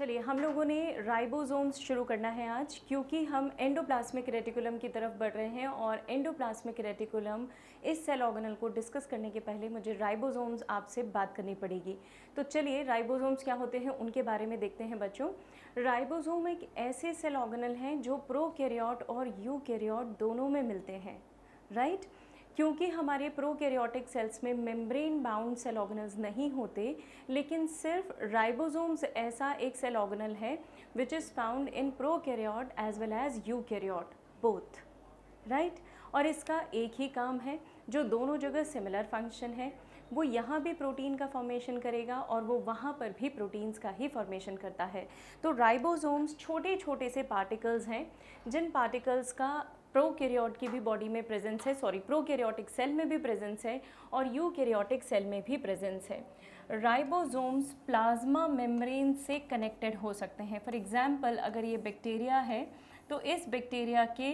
चलिए हम लोगों ने राइबोसोम्स शुरू करना है आज, क्योंकि हम एंडोप्लाज्मिक रेटिकुलम की तरफ बढ़ रहे हैं और एंडोप्लाज्मिक रेटिकुलम इस सेल ऑर्गेनल को डिस्कस करने के पहले मुझे राइबोसोम्स आपसे बात करनी पड़ेगी। तो चलिए राइबोसोम्स क्या होते हैं उनके बारे में देखते हैं बच्चों। राइबोसोम एक ऐसे सेल ऑर्गेनल हैं जो प्रोकैरियोट और यूकैरियोट दोनों में मिलते हैं, राइट। क्योंकि हमारे प्रोकैरियोटिक सेल्स में मेम्ब्रेन बाउंड सेल ऑर्गेनल्स नहीं होते, लेकिन सिर्फ राइबोसोम्स ऐसा एक सेल ऑर्गेनल है which is found in prokaryote as well as eukaryote both, right. और इसका एक ही काम है जो दोनों जगह सिमिलर फंक्शन है। वो यहाँ भी प्रोटीन का फॉर्मेशन करेगा और वो वहाँ पर भी प्रोटीन्स का ही फॉर्मेशन करता है। तो राइबोसोम्स छोटे छोटे से पार्टिकल्स हैं जिन पार्टिकल्स का प्रोकैरियोट की भी बॉडी में प्रेजेंस है, प्रोकैरियोटिक सेल में भी प्रेजेंस है और यूकैरियोटिक सेल में भी प्रेजेंस है। राइबोसोम्स प्लाज्मा मेम्ब्रेन से कनेक्टेड हो सकते हैं। फॉर एग्जांपल अगर ये बैक्टीरिया है तो इस बैक्टीरिया के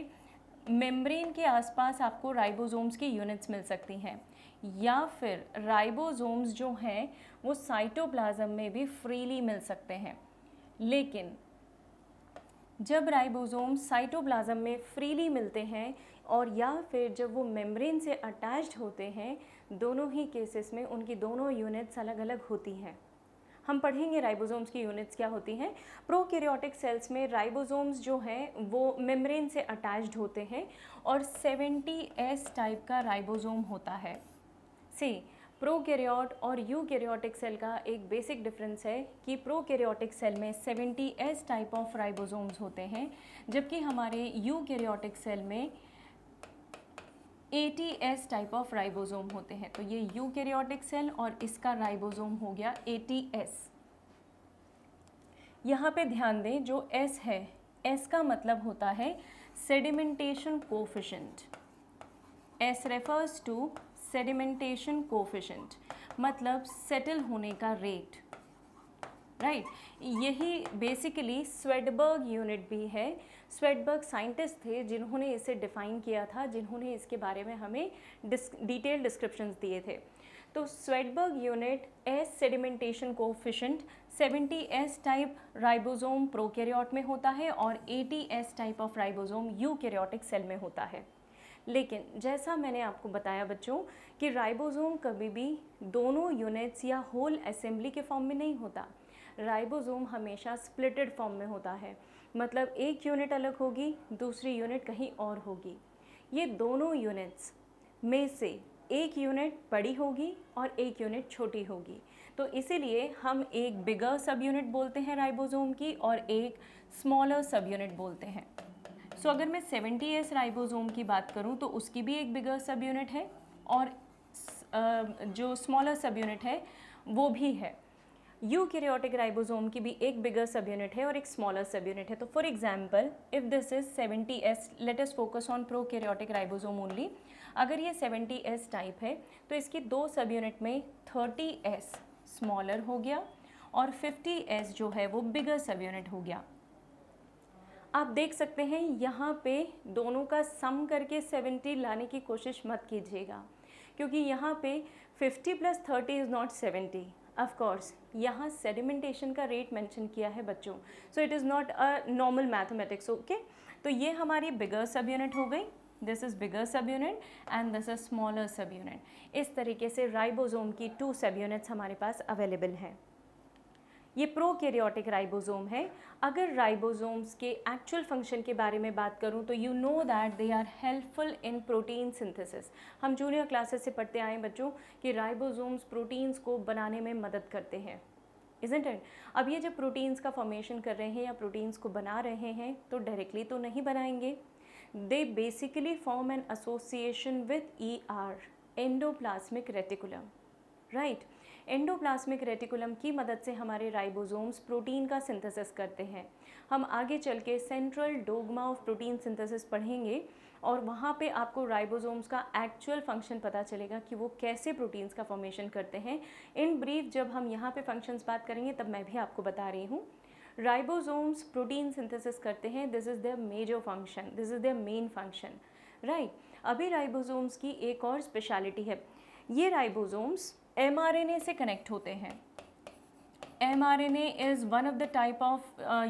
मेम्ब्रेन के आसपास आपको राइबोसोम्स की यूनिट्स मिल सकती हैं, या फिर राइबोसोम्स जो हैं वो साइटोप्लाज्म में भी फ्रीली मिल सकते हैं। लेकिन जब राइबोसोम्स साइटोप्लाज्म में फ्रीली मिलते हैं और या फिर जब वो मेम्ब्रेन से अटैच्ड होते हैं, दोनों ही केसेस में उनकी दोनों यूनिट्स अलग अलग होती हैं। हम पढ़ेंगे राइबोसोम्स की यूनिट्स क्या होती हैं। प्रोकैरियोटिक सेल्स में राइबोसोम्स जो हैं वो मेम्ब्रेन से अटैच्ड होते हैं और 70S टाइप का राइबोसोम होता है। सी प्रोकैरियोट और यूकैरियोटिक सेल का एक बेसिक डिफरेंस है कि प्रोकैरियोटिक सेल में 70S टाइप ऑफ राइबोसोम्स होते हैं, जबकि हमारे यूकैरियोटिक सेल में 80S टाइप ऑफ राइबोसोम होते हैं। तो ये यूकैरियोटिक सेल और इसका राइबोसोम हो गया 80S। यहाँ पे ध्यान दें जो S है, S का मतलब होता है sedimentation coefficient. S refers to sedimentation coefficient, मतलब सेटल होने का रेट, राइट। यही बेसिकली स्वेडबर्ग यूनिट भी है। स्वेडबर्ग साइंटिस्ट थे जिन्होंने इसे डिफ़ाइन किया था, जिन्होंने इसके बारे में हमें डिटेल डिस्क्रिप्शंस दिए थे। तो Svedberg unit S sedimentation coefficient 70S type ribosome prokaryote में होता है और 80S type of ribosome eukaryotic cell में होता है। लेकिन जैसा मैंने आपको बताया बच्चों कि राइबोसोम कभी भी दोनों यूनिट्स या होल असेंबली के फॉर्म में नहीं होता। राइबोसोम हमेशा स्प्लिटेड फॉर्म में होता है, मतलब एक यूनिट अलग होगी, दूसरी यूनिट कहीं और होगी। ये दोनों यूनिट्स में से एक यूनिट बड़ी होगी और एक यूनिट छोटी होगी। तो इसीलिए हम एक बिगर सब यूनिट बोलते हैं राइबोसोम की और एक स्मॉलर सब यूनिट बोलते हैं। सो अगर मैं 70S राइबोसोम की बात करूं तो उसकी भी एक बिगर सब यूनिट है और जो स्मॉलर सब यूनिट है वो भी है। यूकैरियोटिक राइबोसोम की भी एक बिगर सब यूनिट है और एक स्मॉलर सब यूनिट है। तो for example if this is 70S, let us focus on prokaryotic ribosome only. अगर ये 70S टाइप है तो इसकी दो सब यूनिट में 30S स्मॉलर हो गया और 50S जो है वो बिगर सब यूनिट हो गया। आप देख सकते हैं यहाँ पे दोनों का सम करके 70 लाने की कोशिश मत कीजिएगा, क्योंकि यहाँ पे 50 + 30 इज़ नॉट 70। ऑफ कोर्स यहाँ सेडिमेंटेशन का रेट मेंशन किया है बच्चों, so it is not a normal mathematics, okay. तो ये हमारी बिगर सब यूनिट हो गई, दिस इज़ बिगर सब unit and this is smaller सब यूनिट। इस तरीके से राइबोसोम की 2 सब यूनिट्स हमारे पास अवेलेबल हैं। ये प्रोकैरियोटिक राइबोसोम है। अगर राइबोसोम्स के एक्चुअल फंक्शन के बारे में बात करूं तो you know that they are helpful in protein synthesis. हम जूनियर क्लासेस से पढ़ते आए बच्चों कि राइबोसोम्स प्रोटीन्स को बनाने में मदद करते हैं, इज़न्ट इट। अब ये जब प्रोटीन्स का फॉर्मेशन कर रहे हैं या प्रोटीन्स को बना रहे हैं तो डायरेक्टली तो नहीं बनाएंगे, they basically form an association with ER, endoplasmic reticulum, right. Endoplasmic reticulum की मदद से हमारे राइबोसोम्स प्रोटीन का सिंथेसिस करते हैं। हम आगे चल के central dogma of protein synthesis पढ़ेंगे और वहाँ पे आपको राइबोसोम्स का एक्चुअल फंक्शन पता चलेगा कि वो कैसे प्रोटीन्स का फॉर्मेशन करते हैं। इन ब्रीफ जब हम यहाँ पे फंक्शंस बात करेंगे तब मैं भी आपको बता रही हूँ। राइबोसोम्स प्रोटीन सिंथेसिस करते हैं, this is their major function, this is their main function, right. अभी राइबोसोम्स की एक और स्पेशलिटी है, ये राइबोसोम्स mRNA से कनेक्ट होते हैं। mRNA is one of the type of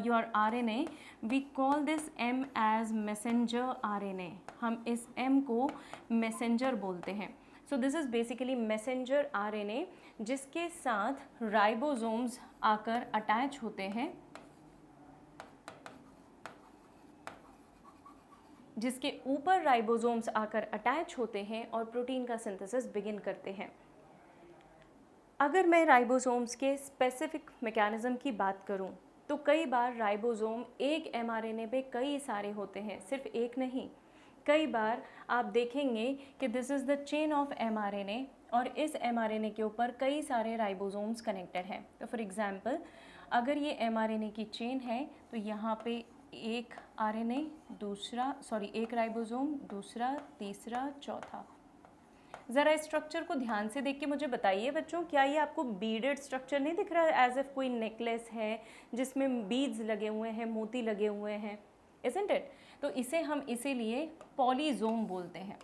your RNA. We call this M as messenger RNA. हम इस M को messenger बोलते हैं. So this is basically messenger RNA जिसके साथ राइबोसोम्स आकर अटैच होते हैं, जिसके ऊपर राइबोसोम्स आकर अटैच होते हैं और प्रोटीन का सिंथेसिस बिगिन करते हैं. अगर मैं राइबोसोम्स के स्पेसिफिक मैकेनिज्म की बात करूं तो कई बार राइबोसोम एक mRNA पे कई सारे होते हैं, सिर्फ एक नहीं. कई बार आप देखेंगे कि this is the chain of mRNA और इस mRNA के ऊपर कई सारे राइबोसोम्स कनेक्टेड हैं. तो फॉर एग्जांपल अगर ये mRNA की चेन है तो यहाँ पे एक एक राइबोसोम, दूसरा, तीसरा, चौथा. ज़रा स्ट्रक्चर को ध्यान से देख के मुझे बताइए बच्चों, क्या ये आपको बीडेड स्ट्रक्चर नहीं दिख रहा है? एज इफ कोई नेकलेस है जिसमें बीड्स लगे हुए हैं, मोती लगे हुए हैं, इज़न्ट इट? तो इसे हम इसीलिए पॉलीजोम बोलते हैं.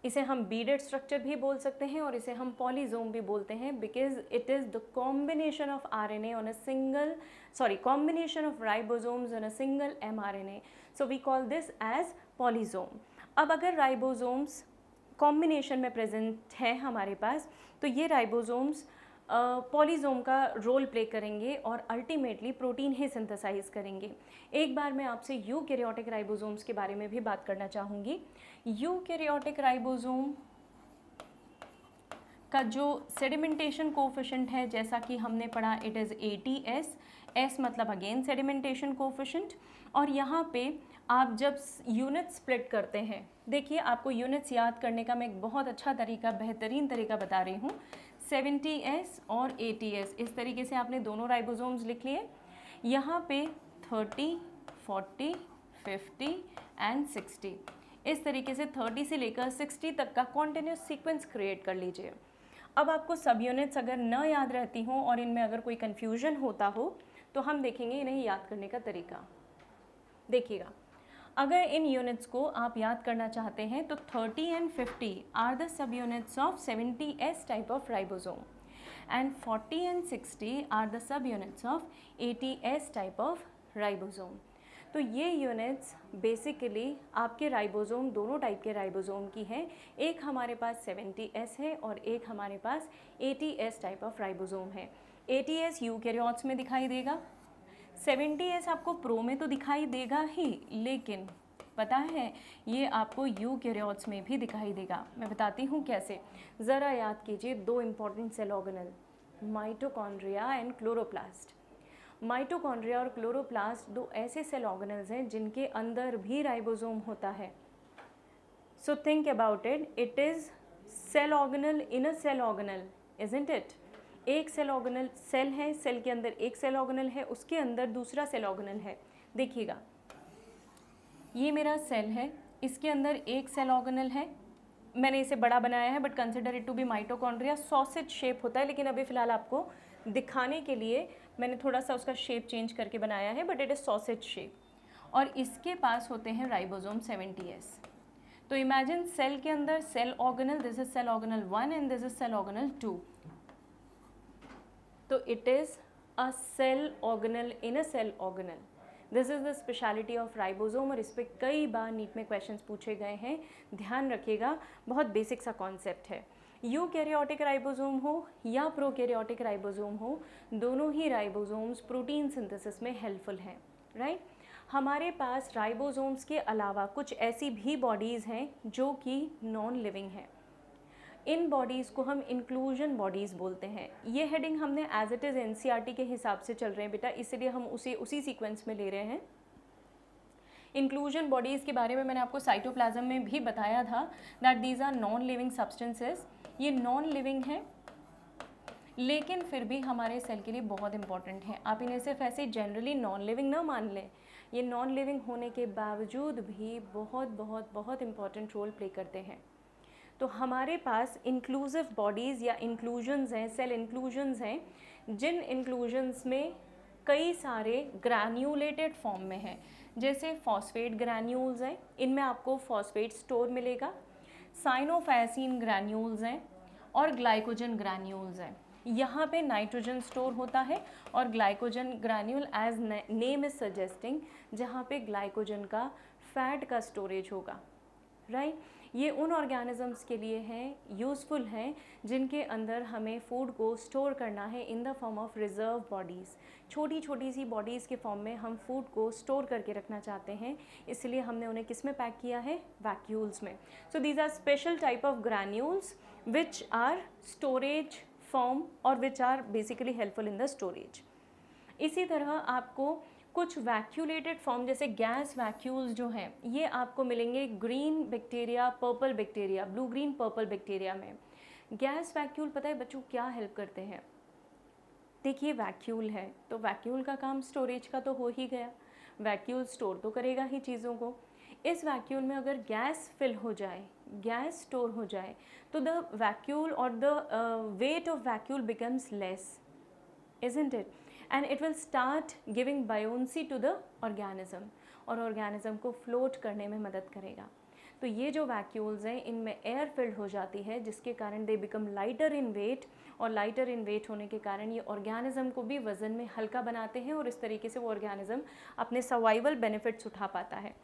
इसे हम बीडेड स्ट्रक्चर भी बोल सकते हैं और इसे हम पॉलीजोम भी बोलते हैं because it is the combination of RNA on combination of ribosomes on a single mRNA. So we call this as polysome. अब अगर राइबोसोम्स कॉम्बिनेशन में प्रेजेंट है हमारे पास तो ये राइबोसोम्स पॉलीजोम का रोल प्ले करेंगे और अल्टीमेटली प्रोटीन ही सिंथेसाइज करेंगे. एक बार मैं आपसे यूकैरियोटिक राइबोसोम्स के बारे में भी बात करना चाहूँगी. यूकैरियोटिक राइबोसोम का जो सेडिमेंटेशन कोफिशिएंट है, जैसा कि हमने पढ़ा, इट इज़ ATS. S मतलब अगेन सेडिमेंटेशन कोफिशिएंट. और यहाँ पे आप जब यूनिट स्प्लिट करते हैं, देखिए आपको यूनिट्स याद करने का मैं एक बहुत अच्छा तरीका, बेहतरीन तरीका बता रही हूँ. 70S और ATS, इस तरीके से आपने दोनों राइबोसोम्स लिख लिए. यहाँ पे 30, 40, 50 एंड 60, इस तरीके से 30 से लेकर 60 तक का कॉन्टिन्यूस सीक्वेंस क्रिएट कर लीजिए. अब आपको सब यूनिट्स अगर न याद रहती हों और इनमें अगर कोई कन्फ्यूजन होता हो तो हम देखेंगे इन्हें याद करने का तरीका. देखिएगा, अगर इन यूनिट्स को आप याद करना चाहते हैं तो 30 and 50 are the subunits of 70S type of ribosome and 40 and 60 are the subunits of 80S type of ribosome. तो ये यूनिट्स बेसिकली आपके राइबोसोम, दोनों टाइप के राइबोसोम की हैं. एक हमारे पास 70S है और एक हमारे पास 80S टाइप ऑफ राइबोसोम है. 80S यूकैरियोट्स में दिखाई देगा, 70S आपको प्रो में तो दिखाई देगा ही, लेकिन पता है ये आपको यूकैरियोट्स में भी दिखाई देगा. मैं बताती हूँ कैसे. ज़रा याद कीजिए दो important cell organelle, mitochondria and chloroplast. Mitochondria और क्लोरोप्लास्ट दो ऐसे सेल ऑर्गेनल्स हैं जिनके अंदर भी राइबोसोम होता है. So think about it, it is cell organelle in a cell organelle, isn't it? एक सेल ऑर्गेनल सेल है, सेल के अंदर एक सेल ऑर्गेनल है, उसके अंदर दूसरा सेल ऑर्गेनल है. देखिएगा, ये मेरा सेल है, इसके अंदर एक सेल ऑर्गेनल है. मैंने इसे बड़ा बनाया है but consider it to be mitochondria. Sausage shape होता है, लेकिन अभी फ़िलहाल आपको दिखाने के लिए मैंने थोड़ा सा उसका शेप चेंज करके बनाया है, but it is sausage shape. और इसके पास होते हैं राइबोसोम 70S. तो इमेजिन सेल के अंदर cell organelle, this is cell organelle 1 and this is cell organelle 2. तो it is a cell organelle in a cell organelle. This is the speciality of ribosome और इस पर कई बार नीट में questions पूछे गए हैं. ध्यान रखिएगा, बहुत बेसिक सा कॉन्सेप्ट है. यूकैरियोटिक राइबोसोम हो या प्रोकैरियोटिक राइबोसोम हो, दोनों ही राइबोसोम्स प्रोटीन सिंथेसिस में हेल्पफुल हैं, राइट? हमारे पास राइबोसोम्स के अलावा कुछ ऐसी भी बॉडीज़ हैं जो कि नॉन लिविंग हैं. इन बॉडीज़ को हम इंक्लूजन बॉडीज़ बोलते हैं. ये हेडिंग हमने एज इट इज़ NCERT के हिसाब से चल रहे हैं बेटा, इसलिए हम उसी सीक्वेंस में ले रहे हैं. इंक्लूजन बॉडीज़ के बारे में मैंने आपको साइटोप्लाज्म में भी बताया था that these are non living substances. ये नॉन लिविंग है लेकिन फिर भी हमारे सेल के लिए बहुत इंपॉर्टेंट है. आप इन्हें सिर्फ ऐसे जनरली नॉन लिविंग ना मान लें. ये नॉन लिविंग होने के बावजूद भी बहुत बहुत बहुत इंपॉर्टेंट रोल प्ले करते हैं. तो हमारे पास इंक्लूसिव बॉडीज़ या इंक्लूजन्स हैं, सेल इंक्लूजन्स हैं, जिन इंक्लूजन्स में कई सारे ग्रैन्यूलेटेड फॉर्म में हैं. जैसे फॉस्फेट ग्रैन्यूल्स हैं, इनमें आपको फॉस्फेट स्टोर मिलेगा. साइनोफायसिन ग्रैन्यूल्स हैं और ग्लाइकोजन ग्रैन्यूल्स हैं. यहाँ पे नाइट्रोजन स्टोर होता है और glycogen granule as name is suggesting, जहाँ पे ग्लाइकोजन का फैट का स्टोरेज होगा, राइट। ये उन ऑर्गेनिजम्स के लिए हैं, यूज़फुल हैं, जिनके अंदर हमें फूड को स्टोर करना है in the form of reserve bodies. छोटी छोटी सी बॉडीज़ के फॉर्म में हम फूड को स्टोर करके रखना चाहते हैं, इसलिए हमने उन्हें किस में पैक किया है, वैक्यूल्स में। So these are special type of granules which are storage form और which are basically helpful in the storage. इसी तरह आपको कुछ वैक्यूलेटेड फॉर्म जैसे गैस वैक्यूल्स जो हैं, ये आपको मिलेंगे green bacteria, purple bacteria, blue green purple bacteria में। गैस वैक्यूल पता है बच्चों क्या हेल्प करते हैं? देखिए वैक्यूल है तो वैक्यूल का काम स्टोरेज का तो हो ही गया, वैक्यूल स्टोर तो करेगा ही चीज़ों को। इस वैक्यूल में अगर गैस फिल हो जाए, गैस स्टोर हो जाए, तो द वैक्यूल और the weight of vacuole becomes less, isn't it? And it will start giving buoyancy to the organism और ऑर्गेनिज्म को फ्लोट करने में मदद करेगा। तो ये जो वैक्यूल्स हैं इनमें एयर फिल्ड हो जाती है, जिसके कारण they become lighter in weight, और लाइटर इन वेट होने के कारण ये ऑर्गेनिज्म को भी वज़न में हल्का बनाते हैं और इस तरीके से वो ऑर्गेनिज्म अपने सर्वाइवल बेनिफिट्स उठा पाता है।